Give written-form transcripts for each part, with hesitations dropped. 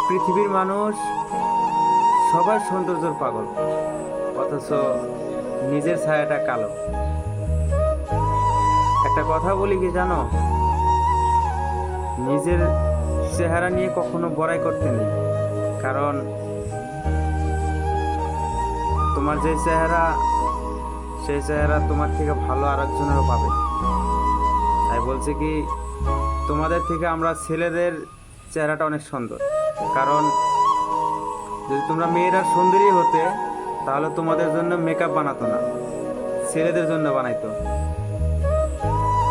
পৃথিবীর মানুষ সবাই সৌন্দর্যের পাগল, অথচ নিজের ছায়াটা কালো। একটা কথা বলি কি জানো, নিজের চেহারা নিয়ে কখনো বড়াই করতে নেই, কারণ তোমার যে চেহারা, সেই চেহারা তোমার থেকে ভালো আরেকজনেরও পাবে। তাই বলছি কি, তোমাদের থেকে আমরা ছেলেদের চেহারাটা অনেক সুন্দর, কারণ যদি তোমরা মেয়েরা সুন্দরী হতে, তাহলে তোমাদের জন্য মেকআপ বানাতো না, ছেলেদের জন্য বানাইতো,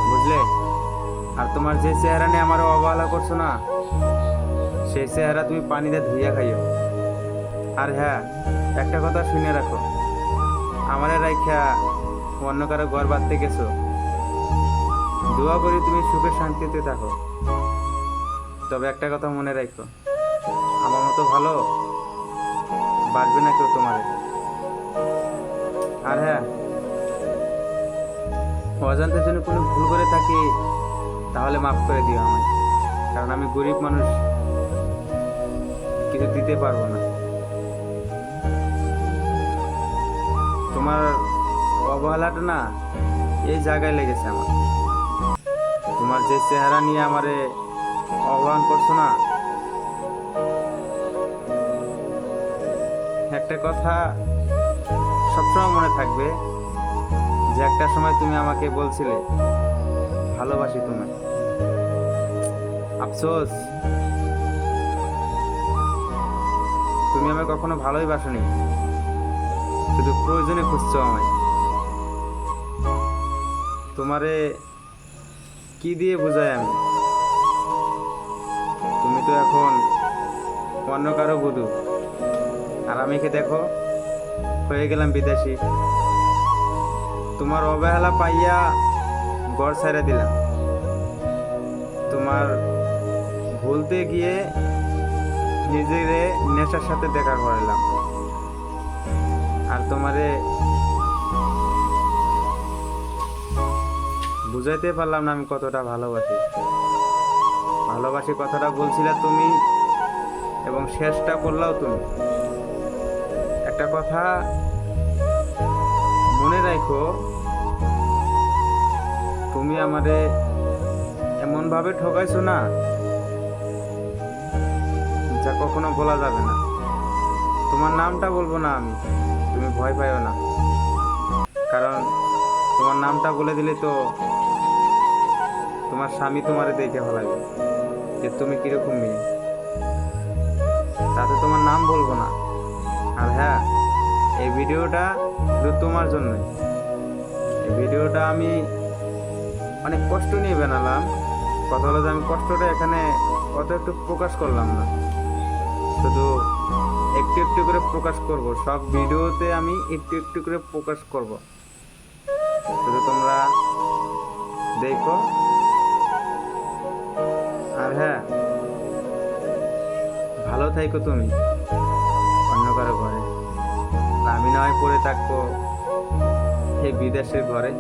বুঝলে? আর তোমার যে চেহারা নিয়ে আমার অবহেলা করছো না, সেই চেহারা তুমি পানিতে ধুইয়া খাইও। আর হ্যাঁ, একটা কথা শুনে রাখো, আমারে রাইখা অন্য কারো ঘর বাঁধতে গেছো, দোয়া করি তুমি সুখে শান্তিতে থাকো। তবে একটা কথা মনে রাখো, আমার মতো ভালো বাঁচবে না কেউ তোমারে। আর হ্যাঁ, অজান্তের জন্য কোনো ভুল করে থাকি, তাহলে মাফ করে দিও আমায়, কারণ আমি গরিব মানুষ, কিছু দিতে পারবো না। তোমার অবহেলাটা না এই জায়গায় লেগেছে আমার। তোমার যে চেহারা নিয়ে আমারে অবহেলা করছো না, একটা কথা সবসময় মনে থাকবে, যে একটা সময় তুমি আমাকে বলছিলে ভালোবাসি তোমায়। আফসোস, তুমি আমায় কখনো ভালোই বাসনি, শুধু প্রয়োজনে খুঁজছো আমায়। তোমারে কি দিয়ে বোঝাই আমি? তুমি তো এখন অন্য কারো বধূ, আর আমি কে দেখো হয়ে গেলাম বিদেশি। তোমার অবহেলা পাইয়া ঘর ছেড়ে দিলাম, তোমার ভুলতে গিয়ে নিজের নেশার সাথে দেখা করালাম। আর তোমারে বুঝাইতে পারলাম না আমি কতটা ভালোবাসি। ভালোবাসি কথাটা বলছিলে তুমি, এবং শেষটা করলাও তুমি। একটা কথা মনে রাখো, তুমি আমারে এমন ভাবে ঠকাইছো না, যা কখনো বলা যাবে না। তোমার নামটা বলবো না আমি, তুমি ভয় পাইও না, কারণ তোমার নামটা বলে দিলে তো তোমার স্বামী তোমারে দেখে ভালো লাগবে যে তুমি কিরকম মেয়ে, তাতে তোমার নাম বলবো না। আর হ্যাঁ, এই ভিডিওটা শুধু তোমার জন্যই। এই ভিডিওটা আমি অনেক কষ্ট নিয়ে বানালাম। কথা হলো যে আমি কষ্টটা এখানে অত একটু প্রকাশ করলাম না, শুধু একটু একটু করে প্রকাশ করব। সব ভিডিওতে আমি একটু একটু করে প্রকাশ করব, শুধু তোমরা দেখো। আর হ্যাঁ, ভালো থাইকো তুমি অন্য কারো ঘরে, আমি না হয় পড়ে থাকবো এই বিদেশের ঘরে।